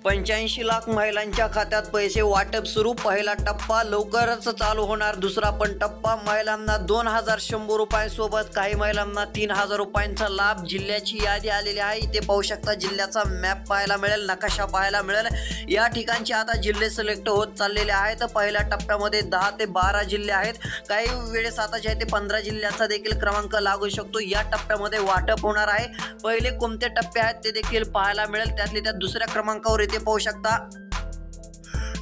85 लाख महिलांच्या खात्यात पैसे वाटप सुरू। पहिला टप्पा लवकरच चालू होणार। दुसरा पण टप्पा महिलांना 2100 रुपयांसोबत काही महिलांना 3000 रुपयांचा लाभ। जिल्ह्याची यादी आलेली आहे। इथे पाहू शकता जिल्ह्याचा मॅप पाहायला मिळेल, नकाशा पाहायला मिळेल। या ठिकाणचे आता जिल्हे सिलेक्ट होत चाललेले आहेत। पहिल्या टप्प्यामध्ये 10 ते 12 जिल्हे आहेत। काही वेळेस आता जे ते 15 जिल्ह्याचा देखील क्रमांक लागू शकतो। या टप्प्यामध्ये वाटप होणार आहे। पहिले कोणते टप्पे आहेत ते देखील पाहायला मिळेल। त्यातले त्या दुसऱ्या क्रमांकावर इथे पाहू शकता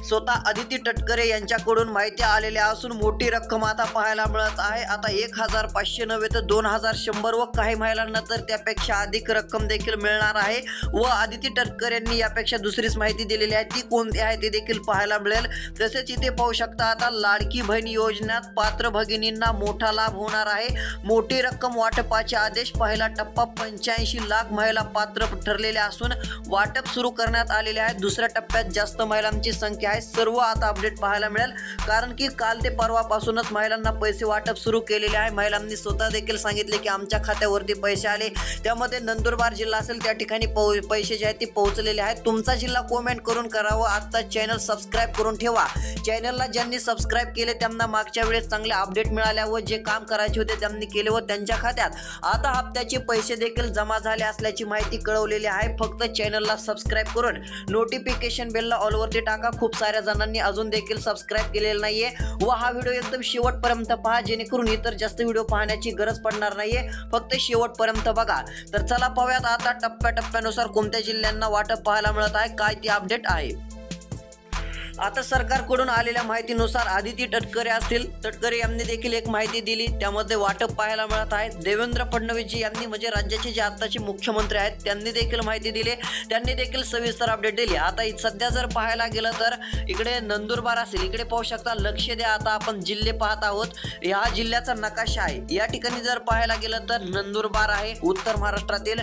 स्वतः अदिती तटकरे यांच्याकडून माहिती आलेली असून मोठी रक्कम आता पाहायला मिळत आहे। आता 1500 नव्हे तर 2100 व काही महिलांना तर त्यापेक्षा अधिक रक्कम देखील मिळणार आहे। व अदिती तटकरे यांनी यापेक्षा दुसरीच माहिती दिलेली आहे, ती कोणती आहे ते देखील पाहायला मिळेल। तसेच इथे पाहू शकता आता लाडकी बहीण योजनेत पात्र भगिनींना मोठा लाभ होणार आहे। मोठी रक्कम वाटपाचे आदेश। पहिला टप्पा 85 लाख महिला पात्र ठरलेल्या असून वाटप सुरू करण्यात आलेले आहे। दुसऱ्या टप्प्यात जास्त महिलांची संख्या आहे। सर्व आता अपडेट पाहायला मिळेल, कारण की काल ते परवापासूनच महिलांना पैसे वाटप सुरू केलेले आहे। महिलांनी स्वतः देखील सांगितले की आमच्या खात्यावरती पैसे आले। त्यामध्ये नंदुरबार जिल्हा असेल त्या ठिकाणी पैसे जे आहेत ते पोहोचलेले आहेत। तुमचा जिल्हा कमेंट करून करावं। आता चॅनल सबस्क्राईब करून ठेवा। चॅनलला ज्यांनी सबस्क्राईब केले त्यांना मागच्या वेळेस चांगले अपडेट मिळाल्या व जे काम करायचे होते त्यांनी केले व त्यांच्या खात्यात आता हप्त्याचे पैसे देखील जमा झाले असल्याची माहिती कळवलेली आहे। फक्त चॅनलला सबस्क्राईब करून नोटिफिकेशन बेलला ऑलवरती टाका। खूप साऱ्या जणांनी अजून देखील सबस्क्राईब केलेलं नाहीये व हा व्हिडिओ एकदम शेवटपर्यंत पहा, जेणेकरून इतर जास्त व्हिडिओ पाहण्याची गरज पडणार नाहीये। फक्त शेवटपर्यंत बघा। तर चला पाहूयात आता टप्प्याटप्प्यानुसार कोणत्या जिल्ह्यांना वाटप पाहायला मिळत आहे, काय ती अपडेट आहे। आता सरकारकडून आलेल्या माहितीनुसार अदिती तटकरे असतील, तटकरे यांनी देखील एक माहिती दिली, त्यामध्ये वाटप पाहायला मिळत आहे। देवेंद्र फडणवीसजी यांनी म्हणजे राज्याचे जे आताचे मुख्यमंत्री आहेत त्यांनी देखील माहिती दिली, त्यांनी देखील सविस्तर अपडेट दिली। आता सध्या जर पाहायला गेलं तर इकडे नंदुरबार असेल, इकडे पाहू शकता, लक्ष द्या आता आपण जिल्हे पाहत आहोत। या जिल्ह्याचा नकाशा आहे। या ठिकाणी जर पाहायला गेलं तर नंदुरबार आहे उत्तर महाराष्ट्रातील,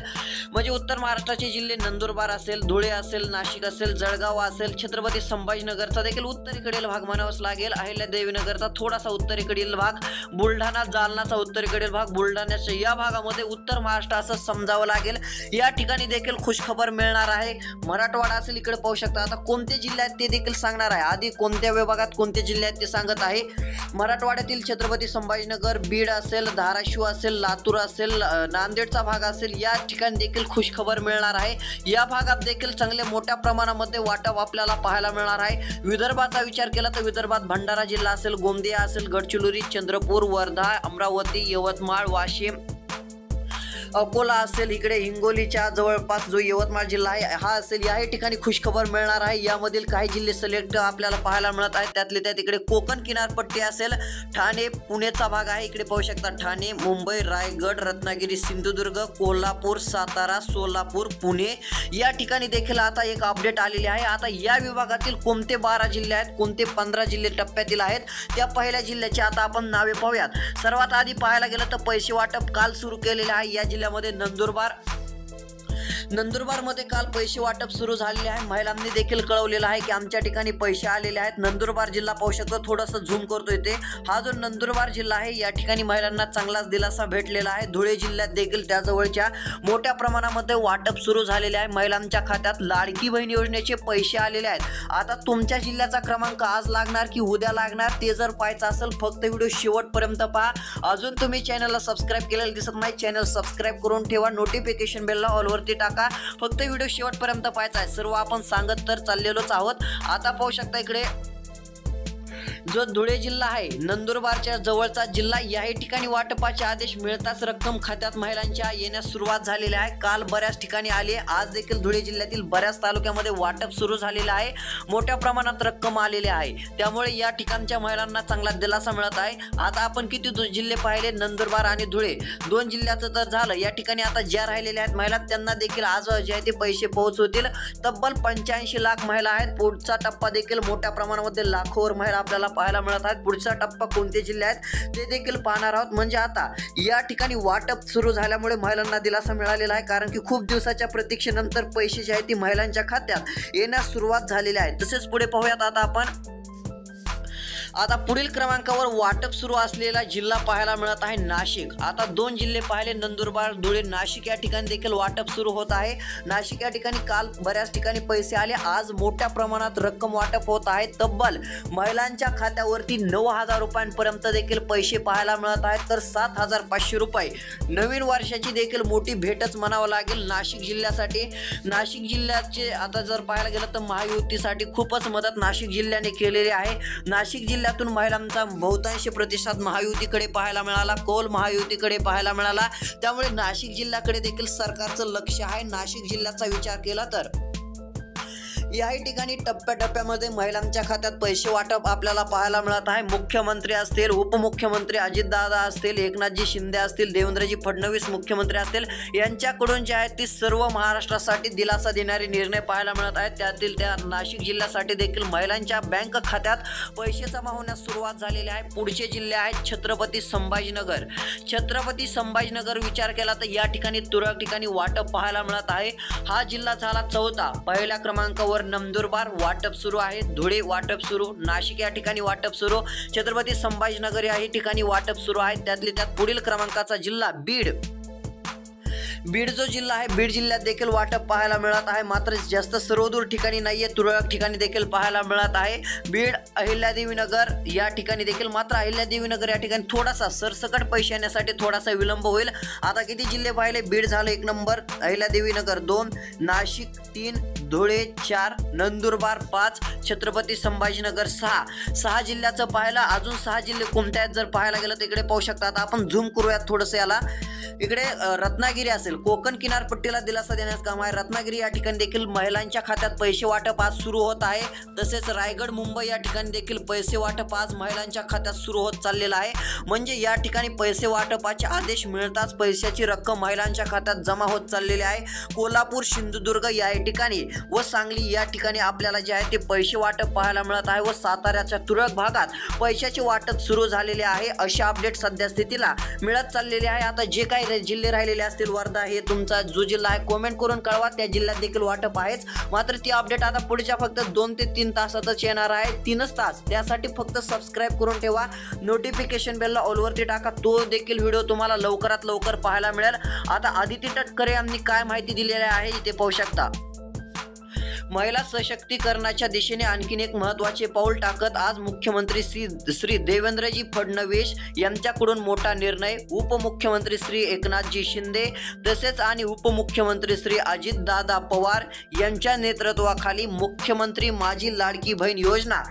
म्हणजे उत्तर महाराष्ट्राचे जिल्हे नंदुरबार असेल, धुळे असेल, नाशिक असेल, जळगाव असेल, छत्रपती संभाजीनगर देखील उत्तरेकडील भाग म्हणावाच लागेल, अहिल्यादेवीनगरचा थोडासा उत्तरेकडील भाग, बुलढाणा जालनाचा उत्तरेकडील भाग, बुलढाण्याच्या या भागामध्ये उत्तर महाराष्ट्र असं समजावं लागेल। या ठिकाणी देखील खुशखबर मिळणार आहे। मराठवाडा असेल, इकडे पाहू शकता आता कोणते जिल्हे आहेत ते देखील सांगणार आहे। आधी कोणत्या विभागात कोणते जिल्हे आहेत ते सांगत आहे। मराठवाड्यातील छत्रपती संभाजीनगर, बीड असेल, धाराशिव असेल, लातूर असेल, नांदेडचा भाग असेल, या ठिकाणी देखील खुशखबर मिळणार आहे। या भागात देखील चांगल्या मोठ्या प्रमाणामध्ये वाटप आपल्याला पाहायला मिळणार आहे। विदर्भाचा विचार केला तर विदर्भात भंडारा जिल्हा असेल, गोंदिया असेल, गडचिरोली, चंद्रपूर, वर्धा, अमरावती, यवतमाळ, वाशिम, अकोला असेल, इकडे हिंगोलीच्या जवळपास जो यवतमाळ जिल्हा आहे हा असेल, याही ठिकाणी खुशखबर मिळणार आहे। यामधील काही जिल्हे सिलेक्ट आपल्याला पाहायला मिळत आहेत। त्यातले त्यात इकडे कोकण किनारपट्टी असेल, ठाणे, पुणेचा भाग आहे, इकडे पाहू शकता ठाणे, मुंबई, रायगड, रत्नागिरी, सिंधुदुर्ग, कोल्हापूर, सातारा, सोलापूर, पुणे, या ठिकाणी देखील आता एक अपडेट आलेली आहे। आता या विभागातील कोणते 12 जिल्हे आहेत, कोणते 15 जिल्हे टप्प्यातील आहेत, त्या पहिल्या जिल्ह्याची आता आपण नावे पाहूयात। सर्वात आधी पाहायला गेलं तर पैसे वाटप काल सुरू केलेले आहे। या जिल्ह्यामध्ये नंदुरबारमध्ये काल पैसे वाटप सुरू झालेले आहे। महिलांनी देखील कळवलेलं आहे की आमच्या ठिकाणी पैसे आलेले आहेत। नंदुरबार जिल्हा पाहू शकतो, थोडंसं झूम करतो इथे, हा जो नंदुरबार जिल्हा आहे या ठिकाणी महिलांना चांगलाच दिलासा भेटलेला आहे। धुळे जिल्ह्यात देखील त्याजवळच्या मोठ्या प्रमाणामध्ये वाटप सुरू झालेले आहे। महिलांच्या खात्यात लाडकी बहीण योजनेचे पैसे आलेले आहेत। आता तुमच्या जिल्ह्याचा क्रमांक आज लागणार की उद्या लागणार ते जर पाहायचं असेल फक्त व्हिडिओ शेवटपर्यंत पहा। अजून तुम्ही चॅनलला सबस्क्राईब केलेलं दिसत नाही, चॅनल सबस्क्राईब करून ठेवा, नोटिफिकेशन बेलला ऑलवरती टाका। फक्त व्हिडिओ शेवटपर्यंत पाहायचा आहे। सर्व आपण सांगत तर चाललेलोच आहोत। आता पाहू शकता इकडे जो धुळे जिल्हा आहे, नंदुरबारच्या जवळचा जिल्हा, याही ठिकाणी वाटपाचे आदेश मिळताच रक्कम खात्यात महिलांच्या येण्यास सुरुवात झालेली आहे। काल बऱ्याच ठिकाणी आली, आज देखील धुळे जिल्ह्यातील बऱ्याच तालुक्यामध्ये वाटप सुरू झालेलं आहे। मोठ्या प्रमाणात रक्कम आलेली आहे, त्यामुळे या ठिकाणच्या महिलांना चांगला दिलासा मिळत आहे। आता आपण किती जिल्हे पाहिले, नंदुरबार आणि धुळे, 2 जिल्ह्याचं तर झालं। या ठिकाणी आता ज्या राहिलेल्या आहेत महिला त्यांना देखील आज जे आहे ते पैसे पोहोचवतील। तब्बल 85 लाख महिला आहेत। पुढचा टप्पा देखील मोठ्या प्रमाणामध्ये लाखोवर महिला आपल्याला पाहायला मिळत आहेत। पुढचा टप्पा कोणते जिल्हे आहेत ते देखील पाहणार आहोत। म्हणजे आता या ठिकाणी वाटप सुरू झाल्यामुळे महिलांना दिलासा मिळालेला आहे, कारण की खूप दिवसाच्या प्रतीक्षेनंतर पैसे जे आहेत ते महिलांच्या खात्यात येण्यास सुरुवात झालेली आहे। तसेच पुढे पाहूयात आता आपण आता पुढील क्रमांकावर वाटप सुरू असलेला जिल्हा पाहायला मिळत आहे नाशिक। आता 2 जिल्हे पाहिले, नंदुरबार, धुळे, नाशिक या ठिकाणी देखील वाटप सुरू होत आहे। नाशिक या ठिकाणी काल बऱ्याच ठिकाणी पैसे आले, आज मोठ्या प्रमाणात रक्कम वाटप होत आहे। तब्बल महिलांच्या खात्यावरती 9,000 रुपयांपर्यंत देखील पैसे पाहायला मिळत आहेत, तर 7,500 रुपये नवीन वर्षाची देखील मोठी भेटच म्हणावं लागेल नाशिक जिल्ह्यासाठी। नाशिक जिल्ह्याचे आता जर पाहायला गेलं तर महायुतीसाठी खूपच मदत नाशिक जिल्ह्याने केलेली आहे। नाशिक जिल्ह्यातून महिलांचा बहुतांश प्रतिसाद महायुतीकडे पाहायला मिळाला, कौल महायुतीकडे पाहायला मिळाला। त्यामुळे नाशिक जिल्ह्याकडे देखील सरकारचं लक्ष आहे। नाशिक जिल्ह्याचा विचार केला तर याही ठिकाणी टप्प्याटप्प्यामध्ये महिलांच्या खात्यात पैसे वाटप आपल्याला पाहायला मिळत आहे। मुख्यमंत्री असतील, उपमुख्यमंत्री अजितदादा असतील, एकनाथजी शिंदे असतील, देवेंद्रजी फडणवीस मुख्यमंत्री असतील, यांच्याकडून जे आहेत ती सर्व महाराष्ट्रासाठी दिलासा देणारे निर्णय पाहायला मिळत आहेत। त्यातील त्या नाशिक जिल्ह्यासाठी देखील महिलांच्या बँक खात्यात पैसे जमा होण्यास सुरुवात झालेली आहे। पुढचे जिल्हे आहेत छत्रपती संभाजीनगर। छत्रपती संभाजीनगर विचार केला तर या ठिकाणी तुरळक ठिकाणी वाटप पाहायला मिळत आहे। हा जिल्हा झाला चौथा। पहिल्या क्रमांकावर नंदुरबार वाटप सुरू आहे, धुळे वाटप सुरू, नाशिक या ठिकाणी वाटप सुरू, छत्रपती संभाजीनगर या ठिकाणी वाटप सुरू आहे। त्यातले त्यात पुढील क्रमांकाचा जिल्हा बीड जो जिल्हा आहे, बीड जिल्ह्यात देखील वाटप पाहायला मिळत आहे, मात्र जास्त सर्वदूर ठिकाणी नाहीये, तुरळक ठिकाणी देखील पाहायला मिळत आहे। बीड, अहिल्यादेवीनगर या ठिकाणी देखील, मात्र अहिल्यादेवीनगर या ठिकाणी थोडासा सरसकट पैसे येण्यासाठी थोडासा विलंब होईल। आता किती जिल्हे पाहिले? बीड झालं 1 नंबर, अहिल्यादेवीनगर 2, नाशिक 3, धुळे 4, नंदुरबार 5, छत्रपती संभाजीनगर 6 जिल्ह्याचं पाहायला। अजून 6 जिल्हे कोणते आहेत जर पाहायला गेलं तर इकडे पाहू शकता। आता आपण झूम करूयात थोडंसं याला। इकडे रत्नागिरी असेल, कोकण किनारपट्टीला दिलासा देण्यास काम आहे। रत्नागिरी या ठिकाणी देखील महिलांच्या खात्यात पैसे वाटप आज सुरू होत आहे। तसेच रायगड, मुंबई या ठिकाणी देखील पैसे वाटप आज महिलांच्या खात्यात सुरू होत चाललेलं आहे। म्हणजे या ठिकाणी पैसे वाटपाचे आदेश मिळताच पैशाची रक्कम महिलांच्या खात्यात जमा होत चाललेली आहे। कोल्हापूर, सिंधुदुर्ग या ठिकाणी व सांगली या ठिकाणी आपल्याला जे आहे ते पैसे वाटप पाहायला मिळत आहे व साताऱ्याच्या तुरळक भागात पैशाचे वाटप सुरू झालेले आहे। अशी अपडेट सध्या स्थितीला मिळत चाललेली आहे। आता जे काही जिल्हे राहिलेले असतील, वर्धा हे तुमचा जो जिल्हा आहे कमेंट करून कळवा, त्या जिल्ह्यात देखील वाटप आहेच। मात्र ती अपडेट आता पुढच्या फक्त 2 ते 3 तासातच येणार आहे, 3च तास। त्यासाठी फक्त सबस्क्राईब करून ठेवा, नोटिफिकेशन बेलला ऑलवरती टाका, तो देखील व्हिडिओ तुम्हाला लवकरात लवकर पाहायला मिळेल। आता आदिती तटकरे यांनी काय माहिती दिलेली आहे इथे पाहू शकता। महिला सशक्तीकरणाच्या दिशेने आणखीन एक महत्त्वाचे पाऊल टाकत आज मुख्यमंत्री श्री देवेंद्रजी फडणवीस यांच्याकडून मोठा निर्णय। उपमुख्यमंत्री श्री एकनाथजी शिंदे तसेच आणि उपमुख्यमंत्री श्री अजितदादा पवार यांच्या नेतृत्वाखाली मुख्यमंत्री माझी लाडकी बहीण योजना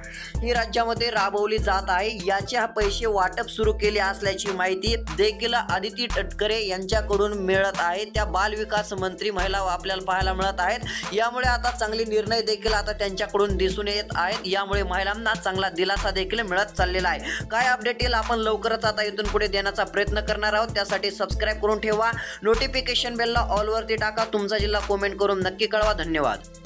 ही राज्यामध्ये राबवली जात आहे। याचे पैसे वाटप सुरू केले असल्याची माहिती देखील आदिती तटकरे यांच्याकडून मिळत आहे। त्या बालविकास मंत्री महिला आपल्याला पाहायला मिळत आहेत। यामुळे आता चांगली निर्णय देखील आता त्यांच्याकडून दिसून येत आहेत। यामुळे महिलांना चांगला दिलासा देखील मिळत चाललेला आहे। काय अपडेट येईल आपण लवकरच आता इथून पुढे देण्याचा प्रयत्न करणार आहोत। त्यासाठी सबस्क्राईब करून ठेवा, नोटिफिकेशन बेलला ऑल वरती टाका, तुमचा जिल्हा कमेंट करून नक्की कळवा। धन्यवाद।